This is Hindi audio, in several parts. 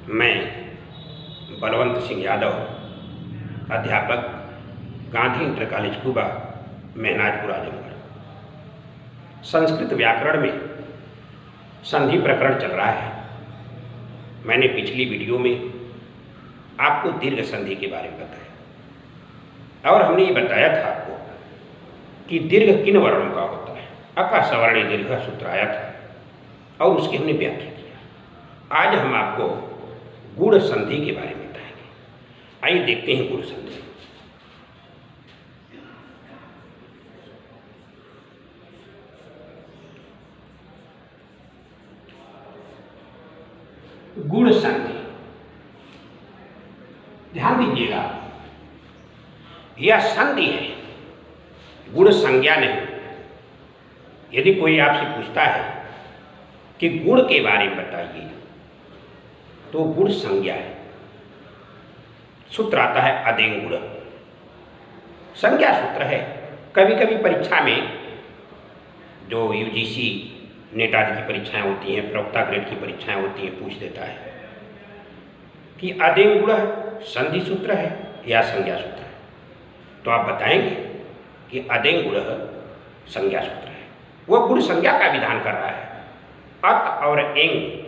मैं बलवंत सिंह यादव, अध्यापक, गांधी इंटर कॉलेज कुबा, महनाजपुर, आजमगढ़। संस्कृत व्याकरण में संधि प्रकरण चल रहा है। मैंने पिछली वीडियो में आपको दीर्घ संधि के बारे में बताया और हमने ये बताया था आपको कि दीर्घ किन वर्णों का होता है। अका सवर्णी दीर्घ सूत्र आया था और उसकी हमने व्याख्या किया। आज हम आपको गुण संधि के बारे में बताएंगे। आइए देखते हैं गुण संधि। गुण संधि, ध्यान दीजिएगा, यह संधि है, गुण संज्ञा नहीं। यदि कोई आपसे पूछता है कि गुण के बारे में बताइए तो गुण संज्ञा है। सूत्र आता है अदेंग गुण, संज्ञा सूत्र है। कभी कभी परीक्षा में जो यूजीसी नेट आदि की परीक्षाएं होती हैं, प्रवक्ता ग्रेड की परीक्षाएं होती हैं, पूछ देता है कि अदेंग गुण संधि सूत्र है या संज्ञा सूत्र है। तो आप बताएंगे कि अदेंग गुण संज्ञा सूत्र है। वह गुण संज्ञा का विधान कर रहा है। अत और एंग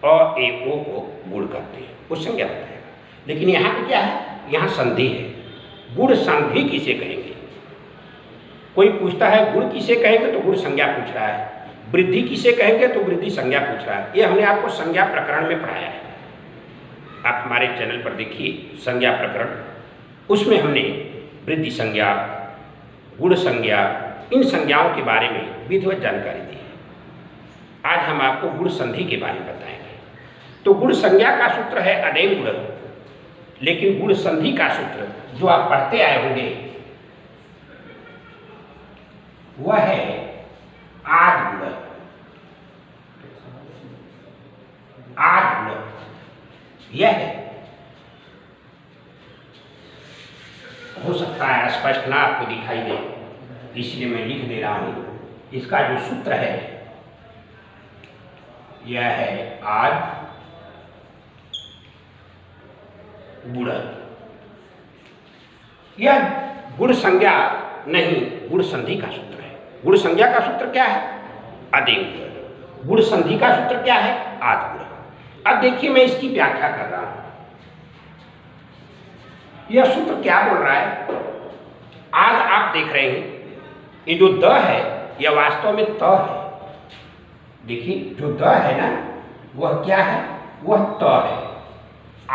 अ ए ओ को गुण करते हैं, वो संज्ञा बताएगा। लेकिन यहाँ पे क्या है, यहाँ संधि है। गुण संधि किसे कहेंगे? कोई पूछता है गुण किसे कहेंगे तो गुण संज्ञा पूछ रहा है, वृद्धि किसे कहेंगे तो वृद्धि संज्ञा पूछ रहा है। ये हमने आपको संज्ञा प्रकरण में पढ़ाया है। आप हमारे चैनल पर देखिए संज्ञा प्रकरण, उसमें हमने वृद्धि संज्ञा, गुण संज्ञा, इन संज्ञाओं के बारे में विधिवत जानकारी दी है। आज हम आपको गुण संधि के बारे में बताएंगे। तो गुण संज्ञा का सूत्र है अदेंग गुण, लेकिन गुण संधि का सूत्र जो आप पढ़ते आए होंगे वह है आद गुण। आद गुण यह है, हो सकता है स्पष्ट ना आपको दिखाई दे, इसलिए मैं लिख दे रहा हूं। इसका जो सूत्र है यह है आद गुण। यह गुण संज्ञा नहीं, गुण संधि का सूत्र है। गुण संज्ञा का सूत्र क्या है? अदेंग गुण। गुण संधि का सूत्र क्या है? आद गुण। अब देखिए मैं इसकी व्याख्या कर रहा हूं। यह सूत्र क्या बोल रहा है? आज आप देख रहे हैं ये जो द है यह वास्तव में त है। देखिए जो द है ना वह क्या है? वह त है।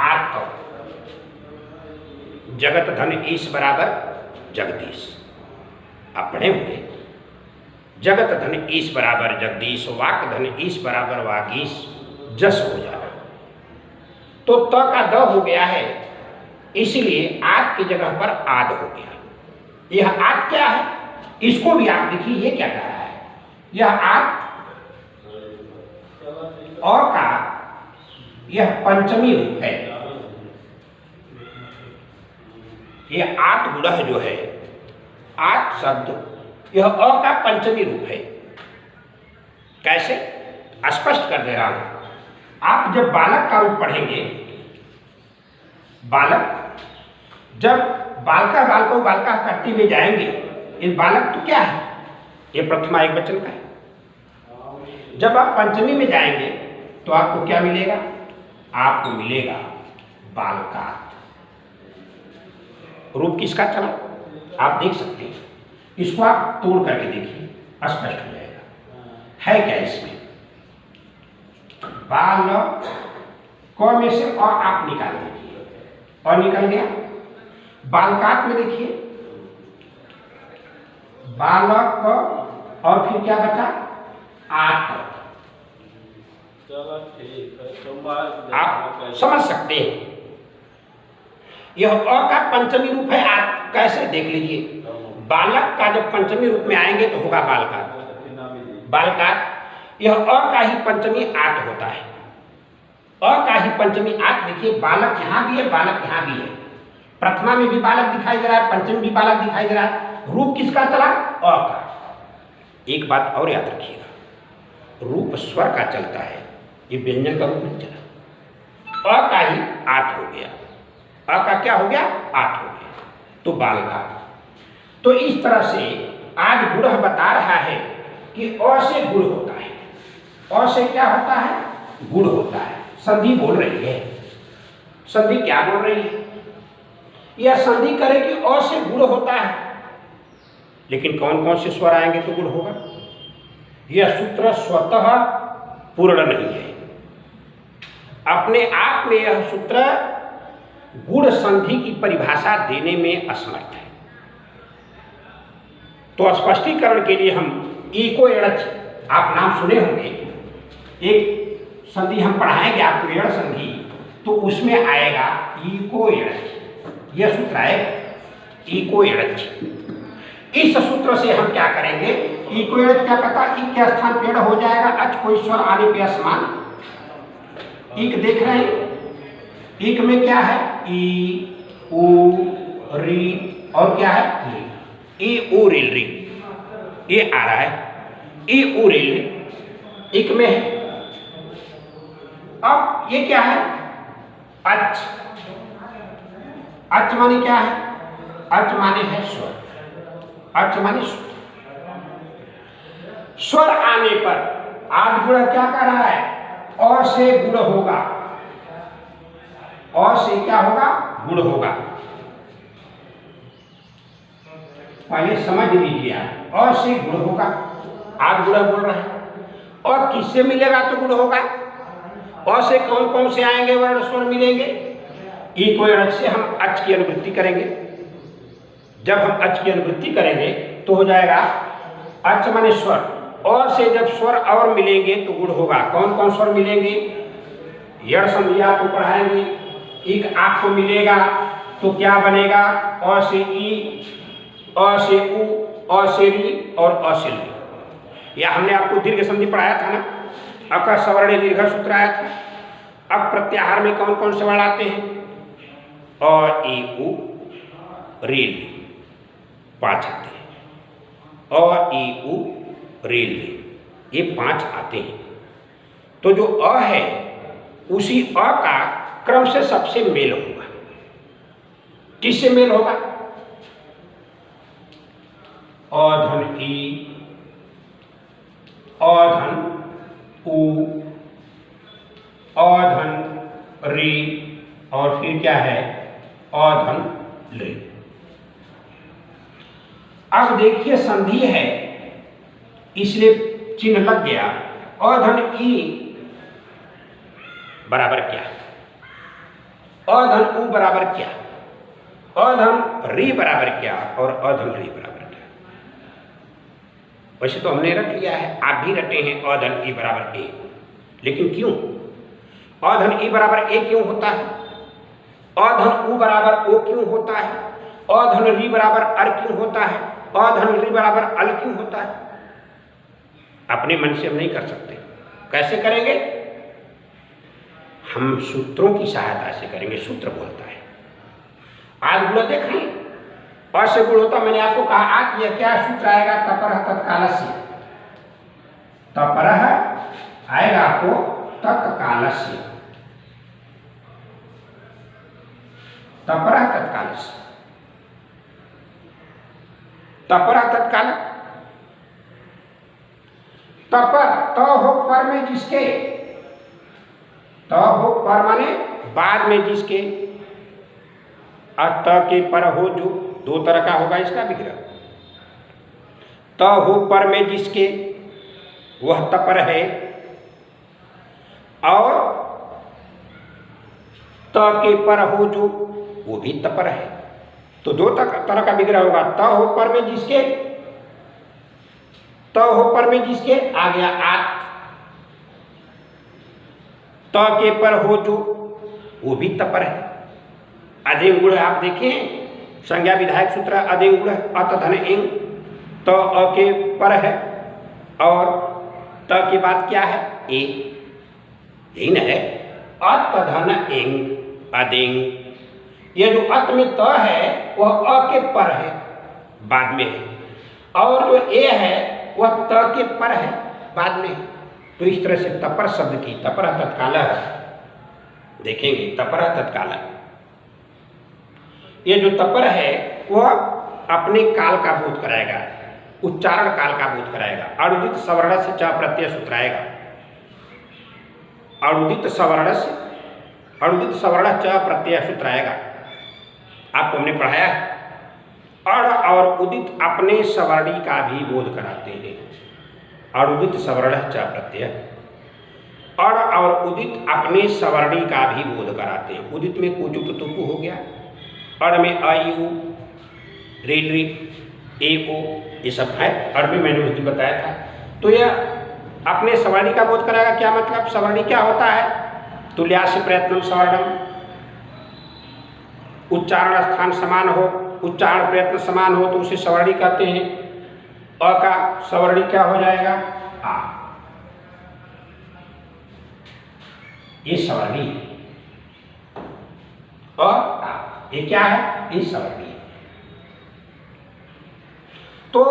आत जगत धन ईश बराबर जगदीश, आप पढ़े होंगे। जगत धन ईश बराबर जगदीश, वाक धन ईश बराबर वागीश, जस हो जाना। तो त का द हो गया है, इसलिए आद की जगह पर आद हो गया। यह आद क्या है? इसको भी आप देखिए ये क्या कह रहा है। यह आद और का यह पंचमी रूप है। यह आत गुण जो है, आत शब्द यह अ का पंचमी रूप है। कैसे? स्पष्ट कर दे रहा हूं। आप जब बालक का रूप पढ़ेंगे, बालक जब बालका करते हुए जाएंगे, इस बालक तो क्या है? ये प्रथमा एक वचन का है। जब आप पंचमी में जाएंगे तो आपको क्या मिलेगा? आपको मिलेगा बालकात। रूप किसका चला? आप देख सकते हैं। इसको आप तोड़ करके देखिए, स्पष्ट हो जाएगा। है क्या इसमें? बाल क में से और आप निकाल दीजिए, और निकल गया। बालकात में देखिए बालक और फिर क्या बचा? आत। आप समझ सकते हैं यह अ का पंचमी रूप है। आत कैसे? देख लीजिए। बालक का जब पंचमी रूप में आएंगे तो होगा बालकात। बालकात यह अ का ही पंचमी आत होता है। अ का ही पंचमी आत। देखिए बालक यहां भी है, बालक यहां भी है। प्रथमा में भी बालक दिखाई दे रहा है, पंचमी भी बालक दिखाई दे रहा है। रूप किसका चला? अ का। एक बात और याद रखिएगा, रूप स्वर का चलता है, ये व्यंजन का रूप नहीं चला। अ का ही आत हो गया, अ का क्या हो गया, आत हो गया, तो बालघाट। तो इस तरह से आज गुण बता रहा है कि अ से गुण होता है, अ से क्या होता है, गुण होता है। संधि बोल रही है, संधि क्या बोल रही है, यह संधि करे कि अ से गुण होता है, लेकिन कौन कौन से स्वर आएंगे तो गुण होगा। यह सूत्र स्वतः पूर्ण नहीं है, अपने आप में यह सूत्र गुण संधि की परिभाषा देने में असमर्थ है। तो स्पष्टीकरण के लिए हम इको एड़च, आप नाम सुने होंगे, एक संधि हम पढ़ाएंगे आपको एड़ संधि, तो उसमें आएगा इको एड़च, यह सूत्र आएगा इको एड़च। इस सूत्र से हम क्या करेंगे, इको एड़च क्या पता, इक के स्थान पेड़ हो जाएगा अच, कोई स्वर आने पे असमान, इक देख रहे हैं, इक में क्या है, ई उ री और क्या है री, ई उ रिल री, ये आ रहा है, ई उ रिल इक में है। अब ये क्या है, अच, अच माने क्या है, अच माने है स्वर, अच माने स्वर। स्वर आने पर आज गुण क्या कर रहा है, अ से गुण होगा, अ से क्या होगा, गुण होगा। पहले समझ लीजिए, अ से गुण होगा, आज गुण बोल रहा है, और किससे मिलेगा तो गुण होगा, अ से कौन कौन से आएंगे वर्ण स्वर मिलेंगे, इको एड़च से हम अच की अनुवृत्ति करेंगे। जब हम अच की अनुवृत्ति करेंगे तो हो जाएगा अच माने स्वर, और से जब स्वर और मिलेंगे तो गुण होगा। कौन कौन स्वर मिलेंगे, यड़ संधि आपको पढ़ाएंगे, एक आपको मिलेगा तो क्या बनेगा, अ से ई, अ से उ, अ से री और अ से ली। या हमने आपको दीर्घ संधि पढ़ाया था ना, अक सवर्ण दीर्घ सूत्र आया था। अब प्रत्याहार में कौन कौन से वर्ण आते हैं, अ ई उ री ली, 5 आते हैं, अ ई उ री ली, ये 5 आते हैं। तो जो अ है उसी अ का क्रम से सबसे मेल होगा। किससे मेल होगा, अ धन ई, अ धन उ, अ धन री और फिर क्या है, अ धन ले। अब देखिए संधि है इसलिए चिन्ह लग गया, अ धन ई बराबर क्या, अ धन उ बराबर क्या, अ धन री बराबर क्या और अ धन री बराबर क्या। वैसे तो हमने रट लिया है, आप भी रटे हैं अ धन ई बराबर ए, लेकिन क्यों अ धन ई बराबर ए क्यों होता है, अ धन उ बराबर ओ क्यों होता है, अ धन री बराबर अर क्यों होता है, अ धन री बराबर अल क्यों होता है। अपने मन से हम नहीं कर सकते, कैसे करेंगे, हम सूत्रों की सहायता से करेंगे। सूत्र बोलता है, आज गुण देखें, अ से गुण होता, मैंने आपको कहा आज यह क्या सूत्र आएगा, तपरः तत्कालस्य, तपरः आएगा आपको तत्कालस्य, तपरः तत्कालस्य, तपरः तत्काल, तपर त हो पर में जिसके, त हो पर माने बाद में जिसके, त के पर हो जो दो तरह का होगा इसका विग्रह, त हो पर में जिसके वह तपर है, और त के पर हो जो वो भी तपर है। तो दो तरह का विग्रह होगा, त हो पर में जिसके, त हो पर में जिसके आ गया आत, त के पर हो जो वो भी तपर है। अधेंग गुण आप देखें, संज्ञा विधायक सूत्र अधेंग गुण अत धन एंग, त अ के पर है और त के बाद क्या है ए, यही न है, अत धन एंग अधेंग। ये जो अत में त है वह अ के पर है, बाद में है, और जो ए है वह त के पर है, बाद में है। तो इस तरह से तपर शब्द की, तपर तत्काल देखेंगे तपर तत्काल। ये जो तपर है वह अपने काल का बोध कराएगा, उच्चारण काल का बोध कराएगा। अणुदित सवर्ण से च प्रत्यय सूत्राएगा। अणुदित सवर्ण से च प्रत्यय सूत्राएगा। आपको हमने पढ़ाया है। अण और उदित अपने सवर्णी का भी बोध कराते हैं। अणुदित सवर्ण च प्रत्यय, अण और उदित अपने सवर्णी का भी बोध कराते हैं। उदित में कुचु टुकु हो गया, अण में अ ई उ रे रे ए ओ ये सब है। अण में मैंने उस दिन बताया था। तो यह अपने सवर्णी का बोध कराएगा। क्या मतलब? सवर्णी क्या होता है? तुल्यास्य प्रयत्नम सवर्णम, उच्चारण स्थान समान हो, उच्चारण प्रयत्न समान हो तो उसे सवर्णी कहते हैं। अ का सवर्णी क्या हो जाएगा? आ। ये सवर्णी अ आ, ये क्या है? ये सवर्णी। तो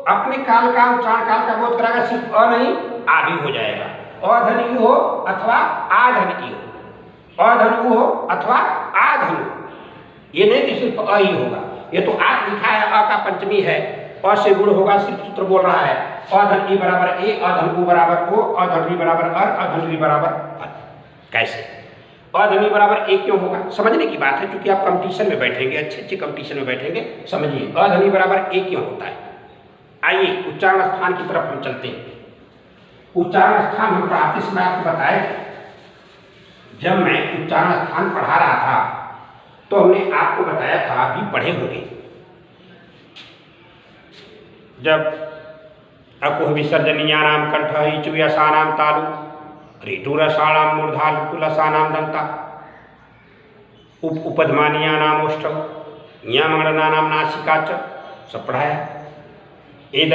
अपने काल का उच्चारण काल का बोध कराएगा। सिर्फ अ नहीं, आ भी हो जाएगा। अधन ई हो अथवा आधन ई हो, अधन उ हो अथवा आधन हो। ये नहीं कि सिर्फ अ ही होगा। ये तो आठ लिखा है, अ का पंचमी है, अ से गुण होगा। सिर्फ सूत्र बोल रहा है अधन ई बराबर ए, अधन उ बराबर ओ, अधन वी बराबर अर, अधन वी बराबर अर। कैसे? अधन ई बराबर ए क्यों होगा? समझने की बात है, क्योंकि आप कंपटीशन में बैठेंगे, अच्छे कंपटीशन में बैठेंगे। समझिए अधन ई बराबर ए क्यों होता है। आइए उच्चारण स्थान की तरफ हम चलते हैं। उच्चारण स्थान हम पढ़ाते समय आपको बताए थे। जब मैं उच्चारण स्थान पढ़ा रहा था तो हमने आपको बताया था, अभी पढ़े होंगे, जब अकुह विसर्जनीयानाम कंठ इचु यसानाम तालु ऋतुरसाणाम मूर्धा लुकुलसानाम दंता उपधमानीयानाम ओष्ठौ नियमगणनानाम नासिका च। सब पढ़ाया। ए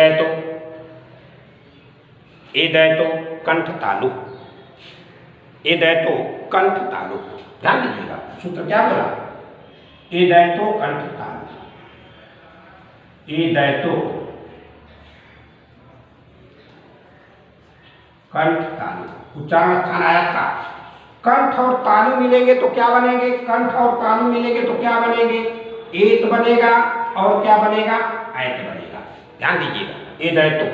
दैतो कंठ तालु, ए दैतो कंठ तालु। ध्यान दीजिएगा, सूत्र क्या बोला? ए दैतो कंठ तालु, ए दैतो कंठ तालु। उच्चारण स्थान आया था। कंठ और तालु मिलेंगे तो क्या बनेंगे? कंठ और तालु मिलेंगे तो क्या बनेंगे? एत बनेगा और क्या बनेगा? ऐत बनेगा। ध्यान दीजिएगा, ए दैतो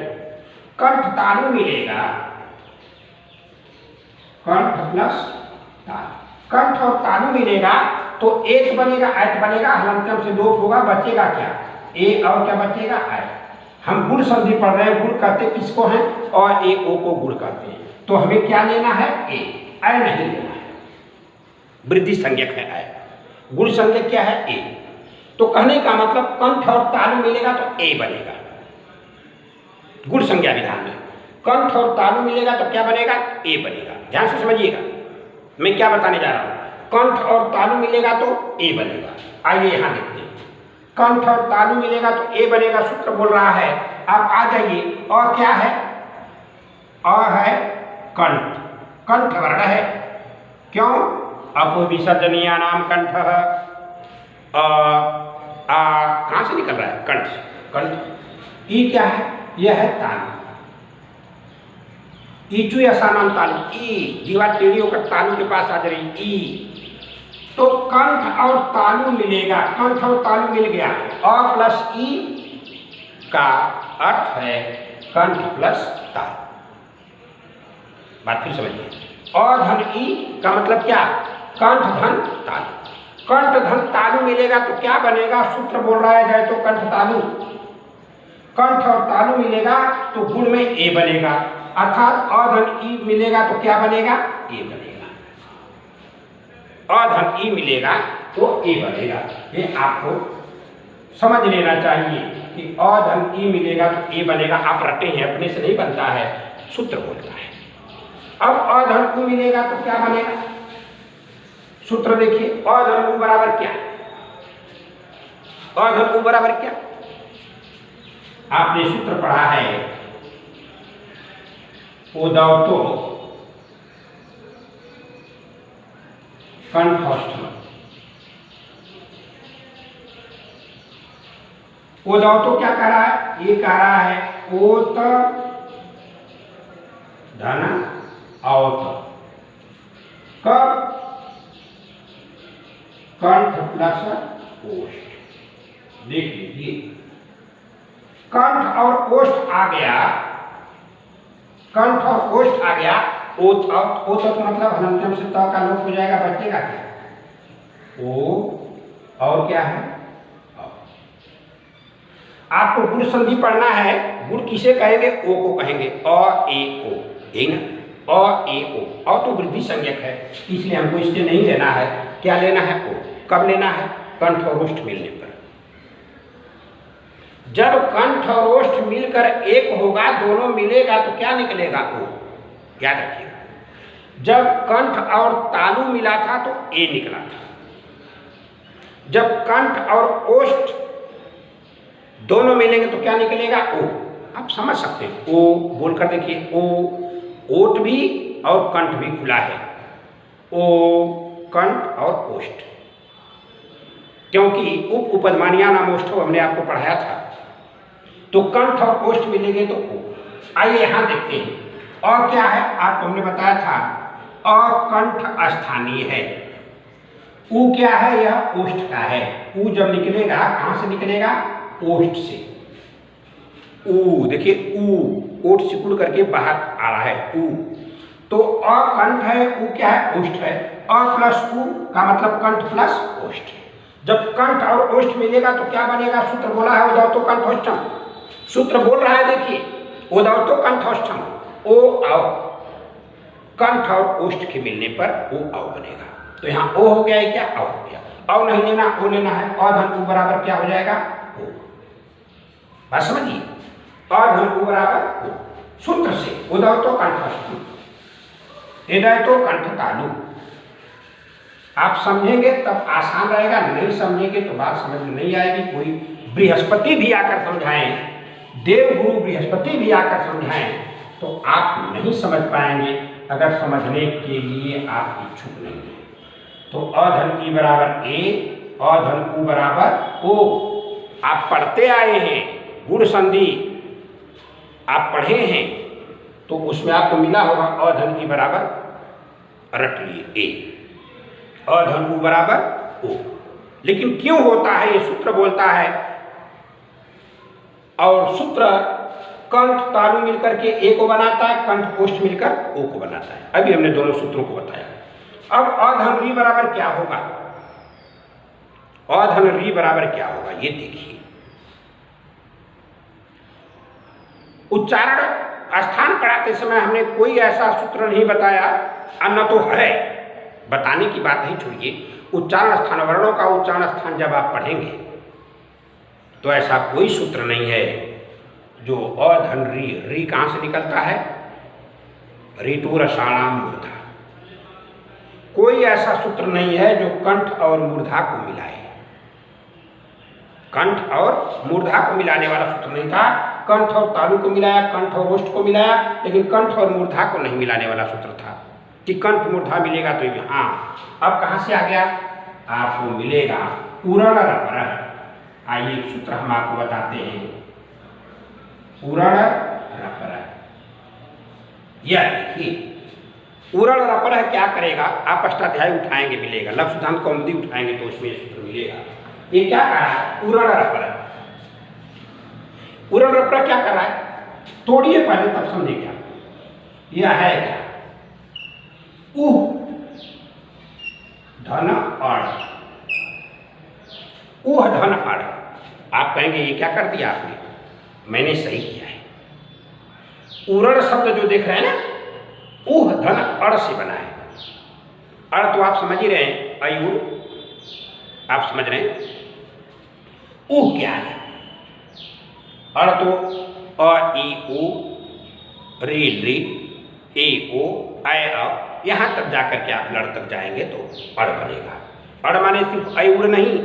कंठ तालु मिलेगा, कंठ प्लस तालु, कंठ और तालु मिलेगा तो एत बनेगा, ऐत बनेगा। हलंतम से लोप होगा, बचेगा क्या? ए और क्या बचेगा? ऐ। हम गुण संधि पढ़ रहे हैं। गुण कहते किसको हैं? और ए ओ को गुण कहते हैं। तो हमें क्या लेना है? ए, ऐ नहीं लेना है। वृद्धि संज्ञक है ऐ, गुण संज्ञक क्या है? ए। तो कहने का मतलब कंठ और तालु मिलेगा तो ए बनेगा। गुण संज्ञा विधान में कंठ और तालु मिलेगा तो क्या बनेगा? ए बनेगा। ध्यान से समझिएगा मैं क्या बताने जा रहा हूं। कंठ और तालु मिलेगा तो ए बनेगा। आइए यहां देखते हैं। कंठ और तालु मिलेगा तो ए बनेगा, सूत्र बोल रहा है। आप आ जाइए। और क्या है? अ है कंठ, कंठ वर्ण है। क्यों? अकुह विसर्जनीयानाम कंठ, कहां से निकल रहा है? कंठ। कंठ। ई क्या है? यह है तालु। ईचु यसानाम तालु, ई जीवा टेढ़ी होकर तालु के पास आ जा रही। ई तो कंठ और तालु मिलेगा, कंठ और तालु मिल गया। अ प्लस ई का अर्थ है कंठ प्लस तालु। बात फिर समझिए। अ धन ई का मतलब क्या? कंठ धन तालु। कंठ धन तालु मिलेगा तो क्या बनेगा? सूत्र बोल रहा है जाए तो कंठ तालु। कंठ और तालु मिलेगा तो गुण में ए बनेगा, अर्थात अ धन ई मिलेगा तो क्या बनेगा? ए बनेगा। अ धन ई मिलेगा तो ए बनेगा। ये आपको समझ लेना चाहिए कि अ धन ई मिलेगा तो ए बनेगा। आप रटे हैं, अपने से नहीं बनता है, सूत्र बोलता है। अब अ धन उ मिलेगा तो क्या बनेगा? सूत्र देखिए। अ धन उ बराबर क्या? अ धन उ बराबर क्या? आपने सूत्र पढ़ा है उदावतो कंठस्थम। उदावतो क्या कह रहा है? ये कह रहा है ओत धन औत। कब? कंठ प्लस ओष्ठ। देख लीजिए, कंठ और ओष्ठ आ गया, कंठ और ओष्ठ आ गया, ओत तो मतलब हलंत्यम से त का लोप हो जाएगा, बचेगा क्या? ओ और क्या है? आपको गुण संधि पढ़ना है। गुण किसे कहेंगे? ओ को कहेंगे। अ ए ओ, यही ना, अ ए ओ। अ तो वृद्धि संज्ञक है, इसलिए हमको इससे नहीं लेना है। क्या लेना है? ओ। कब लेना है? कंठ और ओष्ठ मिलने पर। जब कंठ और ओष्ठ मिलकर एक होगा, दोनों मिलेगा तो क्या निकलेगा? ओ। याद रखिएगा, जब कंठ और तालु मिला था तो ए निकला था। जब कंठ और ओष्ठ दोनों मिलेंगे तो क्या निकलेगा? ओ। आप समझ सकते हैं। ओ बोलकर देखिए, ओ, ओठ भी और कंठ भी खुला है। ओ, कंठ और ओष्ठ, क्योंकि उपदमानिया नाम ओष्ठ हमने आपको पढ़ाया था। तो कंठ और ओष्ठ मिलेंगे तो ओ। आइए यहां देखते हैं, और क्या है? आपको हमने बताया था, अकंठ स्थानीय है। ऊ क्या है? यह ओष्ठ का है। ऊ जब निकलेगा, कहां से निकलेगा? ओष्ठ से। ऊ देखिए, ऊ ओठ सिकुड़ करके बाहर आ रहा है, ऊ। तो अकंठ है, ऊ क्या है? ओष्ठ है। अ प्लस ऊ का मतलब कंठ प्लस ओष्ठ। जब कंठ और ओष्ठ मिलेगा तो क्या बनेगा? सूत्र बोला है, उदावतो कंठोष्ठम। सूत्र बोल रहा है, देखिए, उदावतो कंठोष्ठम। ओ आओ, कंठ और ओष्ठ के मिलने पर ओ आओ बनेगा। तो यहाँ ओ हो गया है, क्या? आओ हो गया। आओ नहीं लेना, ओ लेना है। अ धन ऊ बराबर क्या हो जाएगा? ओ। बात समझिए, अ धन ऊ बराबर ओ। सूत्र से उदावतो कंठोष्ठम, हृदयतो कंठ तालु। आप समझेंगे तब आसान रहेगा, नहीं समझेंगे तो बात समझ में नहीं आएगी। कोई बृहस्पति भी आकर समझाएं, देवगुरु बृहस्पति भी आकर समझाएं, तो आप नहीं समझ पाएंगे अगर समझने के लिए आप इच्छुक नहीं हैं। तो अ धन ई बराबर ए, अ धन ऊ बराबर ओ। आप पढ़ते आए हैं, गुण संधि आप पढ़े हैं, तो उसमें आपको मिला होगा अ धन ई बराबर, रट लिए, ए। अ धन ऊ बराबर ओ। लेकिन क्यों होता है? ये सूत्र बोलता है, और सूत्र कंठ तालु मिलकर के ए को बनाता है, कंठ ओष्ठ मिलकर ओ को बनाता है। अभी हमने दोनों सूत्रों को बताया। अब अ धन री बराबर क्या होगा? अ धन री बराबर क्या होगा? ये देखिए, उच्चारण स्थान पढ़ाते समय हमने कोई ऐसा सूत्र नहीं बताया, अन्य तो है, बताने की बात नहीं छोड़िए। उच्चारण स्थान, वर्णों का उच्चारण स्थान जब आप पढ़ेंगे तो ऐसा कोई सूत्र नहीं है जो अ धन री, री कहां से निकलता है? ऋतु रसाणाम मूर्धा। कोई ऐसा सूत्र नहीं है जो कंठ और मूर्धा को मिलाए। कंठ और मूर्धा को मिलाने वाला सूत्र नहीं था। कंठ और तालु को मिलाया, कंठ और ओष्ठ को मिलाया, लेकिन कंठ और मूर्धा को नहीं मिलाने वाला सूत्र था कि कंठ मूर्धा मिलेगा तो ये। हाँ, अब कहां से आ गया? आपको मिलेगा उरण रपर। आइए एक सूत्र हम आपको बताते हैं, उरण रपर। यह देखिए, उरण रपर क्या करेगा? आप अष्टाध्याय उठाएंगे मिलेगा, लघु सिद्धांत कौमुदी उठाएंगे तो उसमें सूत्र मिलेगा। ये क्या कर रहा है? उरण रपर। उरण रपर क्या कर रहा है? तोड़िए पहले तब समझेगा। यह है क्या? उह धन अड़, उह धन अड़। आप कहेंगे ये क्या कर दिया आपने? मैंने सही किया है। उरण शब्द जो देख रहे हैं ना, उह धन अड़ से बना है। अड़ तो आप समझ ही रहे हैं, अयुर, आप समझ रहे हैं। उह क्या है? अड़ तो अ ई उ, रे रे, ए ओ, ऐ अ, यहां तक जाकर के आप लड़ तक जाएंगे तो अड़ बनेगा। अड़ माने सिर्फ ऐ उड़ नहीं,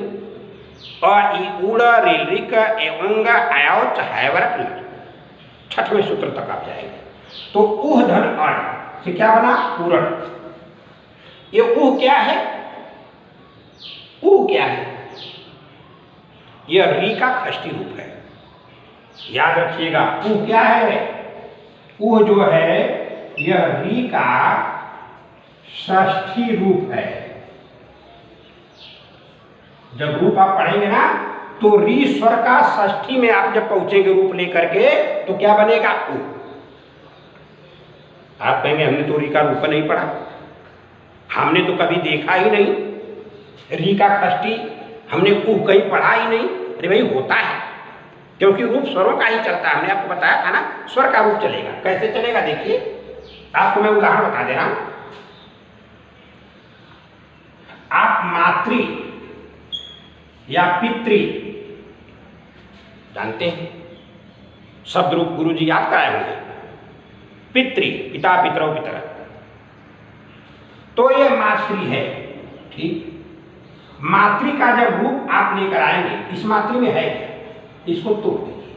अ ई उड़, रे रिक, ए उंग, आयोच, हैवरक, छठवें सूत्र तक आप जाएंगे। तो उह धन अड़ से क्या बना? उरण। ये उह क्या है? उह क्या है? यह री का खष्टी रूप है, याद रखिएगा। उह क्या है? उह जो है यह री का षष्ठी रूप है। जब रूप आप पढ़ेंगे ना तो री स्वर का षष्ठी में आप जब पहुंचेंगे रूप लेकर के तो क्या बनेगा? उ। आप कहेंगे हमने तो री का रूप नहीं पढ़ा, हमने तो कभी देखा ही नहीं, री का षष्ठी हमने उ कहीं पढ़ा ही नहीं। अरे भाई होता है, क्योंकि रूप स्वरों का ही चलता है। हमने आपको बताया था ना स्वर का रूप चलेगा। कैसे चलेगा देखिए, आपको मैं उदाहरण बता दे रहा हूं। आप मातृ या पितृ जानते हैं, शब्द रूप गुरु जी याद कराए होंगे। पितृ पिता पितरों की तरह, तो ये मातृ है, ठीक। मातृ का जब रूप आप लेकर आएंगे, इस मातृ में है क्या? इसको तोड़ दीजिए,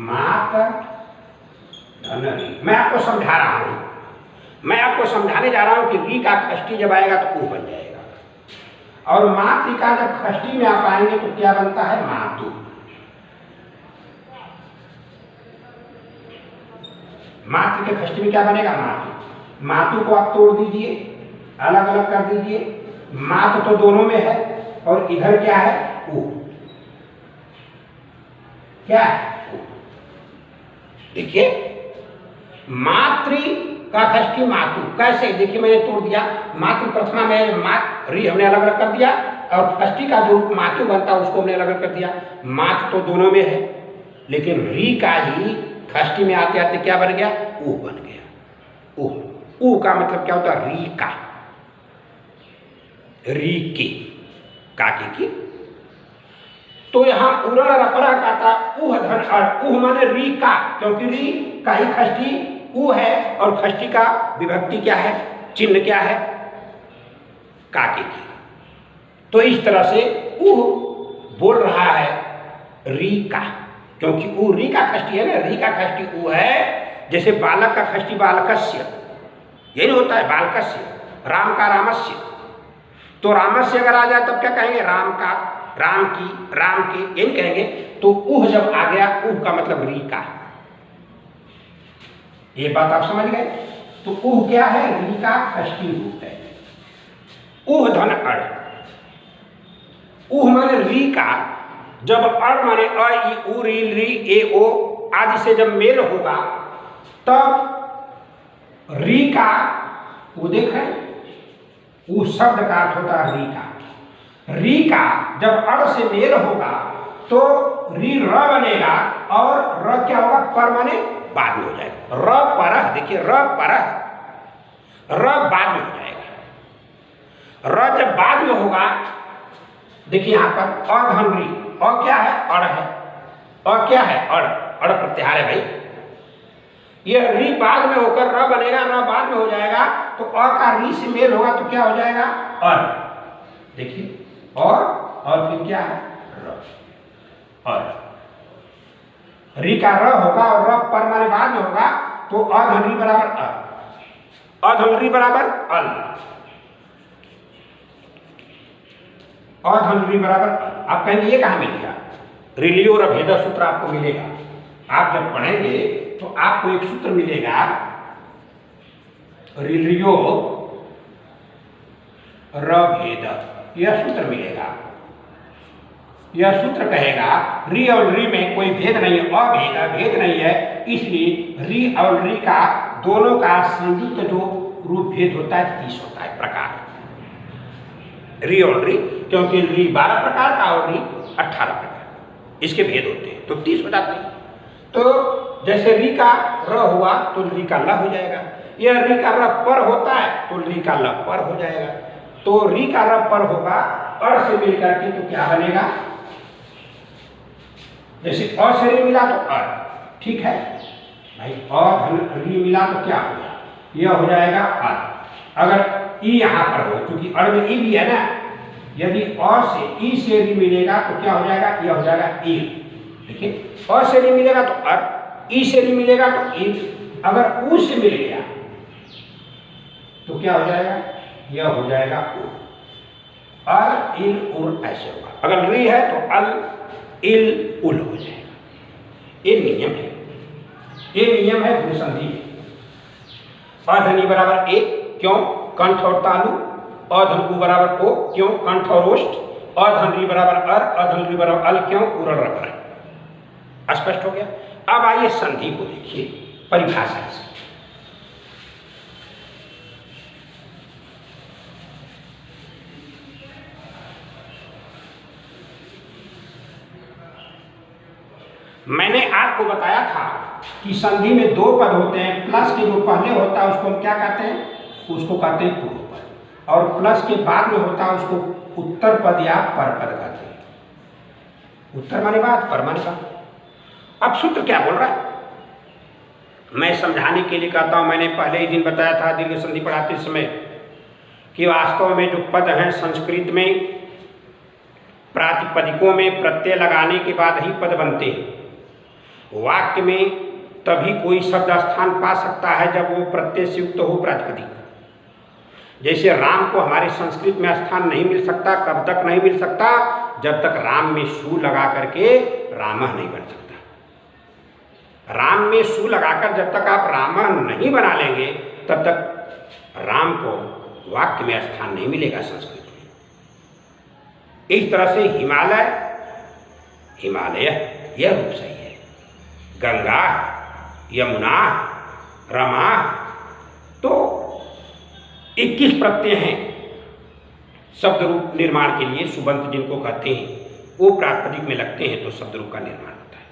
मात धन री। मैं आपको समझा रहा हूं, मैं आपको समझाने जा रहा हूं कि री का षष्ठी जब आएगा तो ऊ बन जाएगा, और मातृ का जब षष्ठी में आप आएंगे तो क्या बनता है? मातु। मातृ के षष्ठी में क्या बनेगा? मातु। मातु को आप तोड़ दीजिए, अलग अलग कर दीजिए। मात तो दोनों में है, और इधर क्या है? ऊ। क्या है? देखिए, मातृ का षष्ठी मातु। कैसे? देखिए मैंने तोड़ दिया, मातृ प्रथमा में मात री हमने अलग अलग कर दिया, और षष्ठी का जो मातु बनता है उसको हमने अलग अलग कर दिया। मात तो दोनों में है, लेकिन री का ही षष्ठी में आते आते क्या बन गया? ऊ बन गया। ऊ। ऊ का मतलब क्या होता है? री का, री की, काकी की। तो यहां उरण रपरा का था उह धन अड़। उह माने री का, क्योंकि री का ही षष्ठी ऊ है, और षष्ठी का विभक्ति क्या है? चिन्ह क्या है? काकी की। तो इस तरह से उह बोल रहा है री का, क्योंकि ऊ री का षष्ठी है ना, री का षष्ठी ऊ है। जैसे बालक का षष्ठी बालकस्य, यही होता है बालकस्य। राम का रामस्य, तो रामस्य अगर आ जाए तब क्या कहेंगे? राम का, राम की, राम के, यही कहेंगे। तो उह जब आ गया, उह का मतलब री का। ये बात आप समझ गए? तो उह क्या है? री का षष्ठी रूप है। उह धन अड़। उह माने री का, जब अड़ माने अ ई उ री री ए ओ आदि से जब मेल होगा तब री का, वो देखें, ऊ शब्द का अर्थ होता है री का। री का जब अड़ से मेल होगा तो री र बनेगा, और र क्या होगा? पर माने बाद में हो जाएगा। र पर, देखिए र पर, र बाद में हो जाएगा। र जब बाद में होगा, देखिए यहां पर अधन री, अ क्या है? अड़ है। अ क्या है? अड़, अड़ प्रत्याहार है भाई। यह री बाद में होकर र बनेगा, र बाद में हो जाएगा, तो अ का री से मेल होगा तो क्या हो जाएगा? अर। देखिए, और फिर क्या है? र। और री का र होगा, और र पर माने बाद में होगा, तो अधन री बराबर अ, अधन री बराबर अल, अधन री बराबर अल। आप कहेंगे ये कहां मिलेगा? रिलियो और भेद सूत्र आपको मिलेगा। आप जब पढ़ेंगे तो आपको एक सूत्र मिलेगा, रिलियो र भेद, यह सूत्र मिलेगा। यह सूत्र कहेगा री और री में कोई भेद नहीं है, अभेद भेद नहीं है, इसलिए री और री का दोनों का संयुक्त जो रूप भेद होता है 30 होता है प्रकार। री और री, क्योंकि री 12 प्रकार का और री 18 प्रकार, इसके भेद होते हैं तो 30 हो जाते हैं। तो जैसे री का र हुआ तो री का ल हो जाएगा, यह री का र पर होता है तो री का ल पर हो जाएगा। तो री का र पर होगा, अर से मिलकर के तो क्या बनेगा? जैसे अ से री मिला तो अर, ठीक है भाई। अ धन री मिला तो क्या हो गया? यह हो जाएगा अर। अगर ई यहां पर हो, क्योंकि अर में ई भी है ना, यदि अ से ई से री मिलेगा तो क्या हो जाएगा? यह हो जाएगा ई। देखिए, अ से री मिलेगा तो अर, ई से री मिलेगा तो ई। अगर ऊ से मिल गया तो क्या हो जाएगा? यह हो जाएगा उ। अल इल उल ऐसे होगा। अगर री है तो अल इल उल हो जाएगा। ये नियम है, ये नियम है भूसंधि में। अधनी बराबर ए, क्यों? कंठ और तालु। अधन उ बराबर ओ, क्यों? कंठ और ओष्ठ। अधन री बराबर अर, अधन री बराबर अल, क्यों? उरल रबर है। स्पष्ट हो गया। अब आइए संधि को देखिए, परिभाषा से। मैंने आपको बताया था कि संधि में दो पद होते हैं। प्लस के जो पहले होता है उसको हम क्या कहते हैं? उसको कहते हैं पूर्व पद, और प्लस के बाद में होता है उसको उत्तर पद या पर पद कहते हैं। उत्तर माने बात, पर माने बात। अब सूत्र क्या बोल रहा है मैं समझाने के लिए कहता हूं। मैंने पहले ही दिन बताया था दीर्घ संधि पढ़ाते समय कि वास्तव में जो पद हैं संस्कृत में प्रातिपदिकों में प्रत्यय लगाने के बाद ही पद बनते हैं। वाक्य में तभी कोई शब्द स्थान पा सकता है जब वो प्रत्यय से युक्त हो प्रातिपदिक। जैसे राम को हमारे संस्कृत में स्थान नहीं मिल सकता, कब तक नहीं मिल सकता? जब तक राम में सु लगा करके रामः नहीं बन सकता। राम में सु लगाकर जब तक आप रामः नहीं बना लेंगे तब तक राम को वाक्य में स्थान नहीं मिलेगा संस्कृत में। इस तरह से हिमालय, हिमालय यह रूप सही है। गंगा, यमुना, रमा, तो 21 प्रत्यय हैं शब्द रूप निर्माण के लिए। सुबंत जिनको कहते हैं वो प्रातिपदिक में लगते हैं तो शब्द रूप का निर्माण होता है।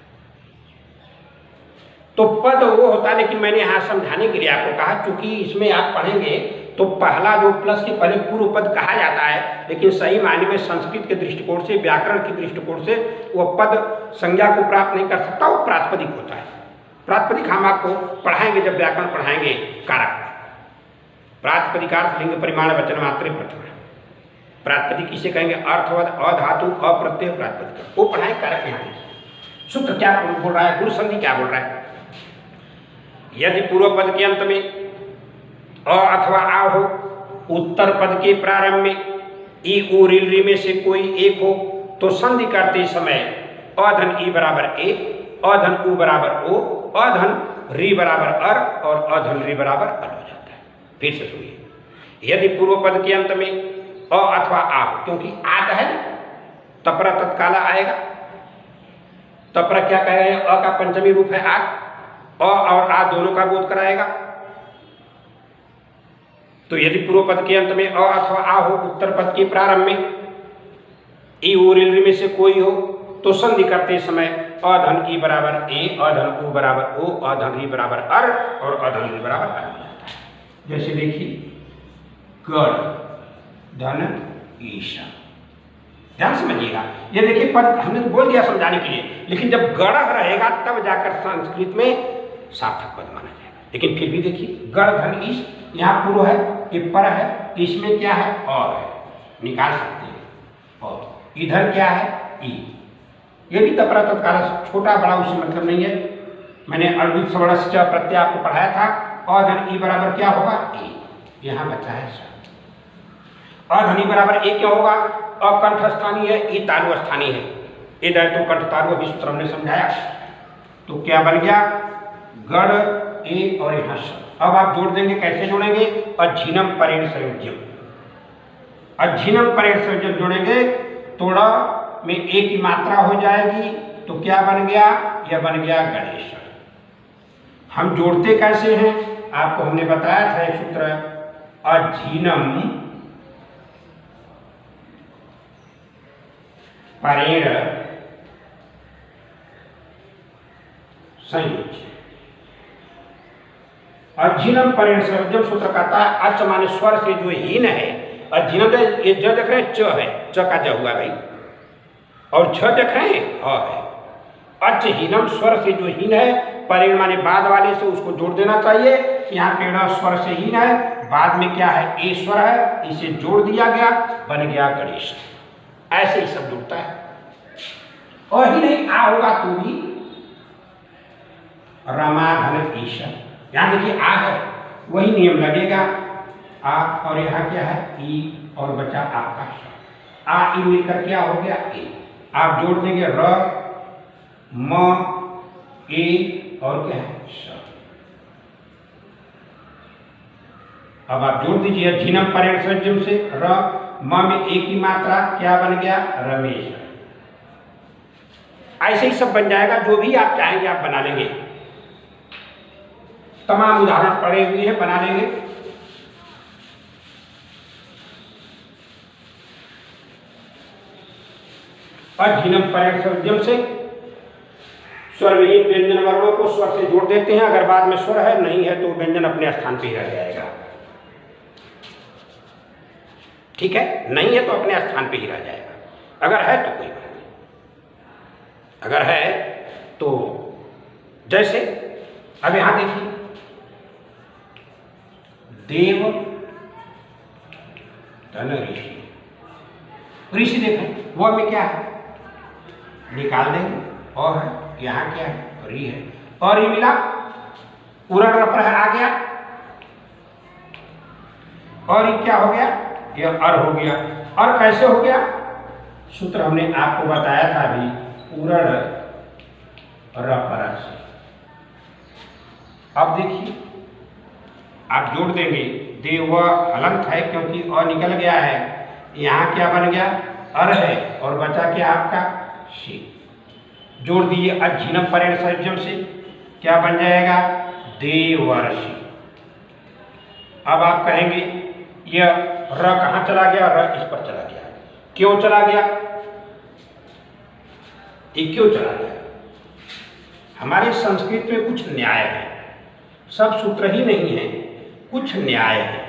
तो पद वो होता है, लेकिन मैंने यहां समझाने के लिए आपको कहा क्योंकि इसमें आप पढ़ेंगे तो पहला जो प्लस के पहले पूर्व पद कहा जाता है, लेकिन सही मायने में संस्कृत के दृष्टिकोण से, व्याकरण के दृष्टिकोण से वह पद संज्ञा को प्राप्त नहीं कर सकता, वो प्रातिपदिक होता है। प्रातिपदिक हम आपको पढ़ाएंगे जब व्याकरण पढ़ाएंगे। कारक प्रातिपदिकार्थ लिंग परिमाण वचन मात्रे प्रथम। प्रातिपदिक किसे कहेंगे? अर्थवद, अधातु, अप्रत्यय प्रातिपदिक, वो पढ़ाएं। कारक यहाँ सूत्र क्या बोल रहा है, गुरु संधि क्या बोल रहा है? यदि पूर्व पद के अंत में अ अथवा आ हो, उत्तर पद के प्रारंभ में ई उ रिल री में से कोई एक हो, तो संधि करते समय अधन ई बराबर ए, अधन उ बराबर ओ, अधन री बराबर अर और अधन री बराबर अल हो जाता है। फिर से सुनिए, यदि पूर्व पद के अंत में अ अथवा आ हो, क्योंकि आत है तपरा तत्काला आएगा। तपरा क्या कह रहे हैं? अ का पंचमी रूप है आत, अ और आ दोनों का बोध कराएगा। तो यदि पूर्व पद के अंत में अ अथवा आ हो, उत्तर पद के प्रारंभ में ई उ रिल री में से कोई हो, तो संधि करते समय अधन ई बराबर ए, अधन उ बराबर ओ, अधन री बराबर अर और अधन री बराबर अल हो जाता है। जैसे देखिए गढ़, धन, ईशा। ध्यान समझिएगा, ये देखिए पद हमने बोल दिया समझाने के लिए, लेकिन जब गढ़ रहेगा तब जाकर संस्कृत में सार्थक पद माना जाएगा। लेकिन फिर भी देखिए गढ़, धन, ईश, यहाँ पूर्व है, ये पर है, इसमें क्या है? और है, निकाल सकते हैं। और इधर क्या है? ई। ये भी तपरा तत्काल, छोटा बड़ा उससे मतलब नहीं है। मैंने अर्बित सवर्णश्च प्रत्यय आपको पढ़ाया था। अधन ई बराबर क्या होगा? ए। यहाँ बचा है अधन ई बराबर ए क्या होगा? अकंठ स्थानीय है, ई तालु स्थानीय है। इधर तो कंठ तालु अभी सूत्र हमने समझाया। तो क्या बन गया? गढ़ ए और यहाँ स। अब आप जोड़ देंगे, कैसे जोड़ेंगे? अझिनम परेण संयोज्यम। अझिनम परेण संयोज्यम जोड़ेंगे, तोड़ा में एक की मात्रा हो जाएगी, तो क्या बन गया? यह बन गया गणेश। हम जोड़ते कैसे हैं? आपको हमने बताया था एक सूत्र, अझिनम परेण संयोज्य। अझिनम परेण संयोज्यम सूत्र कहता है अच माने स्वर से जो हीन है, अझिनम ये ज देख रहे हैं, च है, च का ज हुआ भाई, और छ देख रहे हैं, ह है। अच हीनम स्वर से जो हीन है, परेण माने बाद वाले से, उसको जोड़ देना चाहिए। यहाँ पेड़ स्वर से हीन है, बाद में क्या है? ए स्वर है, इसे जोड़ दिया गया, बन गया गणेश। ऐसे ही सब जुड़ता है। और ही नहीं, आ होगा तो भी रमा, धन, ईशा। यहां देखिए आ है, वही नियम लगेगा। आ और यहाँ क्या है? ई और बचा आपका श। आ ई मिलकर क्या हो गया? ए। आप जोड़ देंगे र, म, ए और क्या है? श। अब आप जोड़ दीजिए झिनम परेण संयोज्यम से र, म में एक ही मात्रा, क्या बन गया? रमेश। ऐसे ही सब बन जाएगा, जो भी आप चाहेंगे आप बना लेंगे। तमाम उदाहरण पड़े हुए हैं, बना लेंगे। अधीनम पर्यट उद्यम से स्वर विहीन व्यंजन वर्णों को स्वर से जोड़ देते हैं। अगर बाद में स्वर है नहीं है तो व्यंजन अपने स्थान पे ही रह जाएगा। ठीक है, नहीं है तो अपने स्थान पे ही रह जाएगा। अगर है तो कोई बात नहीं, अगर है तो जैसे अब यहां देखिए, देव धन ऋषि। ऋषि देखें वो में क्या है, निकाल देंगे, और है यहाँ क्या है? री है, और ये मिला पूरा रपर है, आ गया, और ये क्या हो गया? ये अर हो गया। और कैसे हो गया? सूत्र हमने आपको बताया था अभी, पूरण रपर से। अब देखिए आप जोड़ देंगे, देव हलंत है क्योंकि अ निकल गया है, यहाँ क्या बन गया? अर है, और बचा क्या आपका? शी। जोड़ दिए अधीनम पर्यट संयोजन से, क्या बन जाएगा? देवर्षि। अब आप कहेंगे यह र कहाँ चला गया? र इस पर चला गया। क्यों चला गया? ये क्यों चला गया? हमारे संस्कृत में कुछ न्याय है, सब सूत्र ही नहीं है, कुछ न्याय है।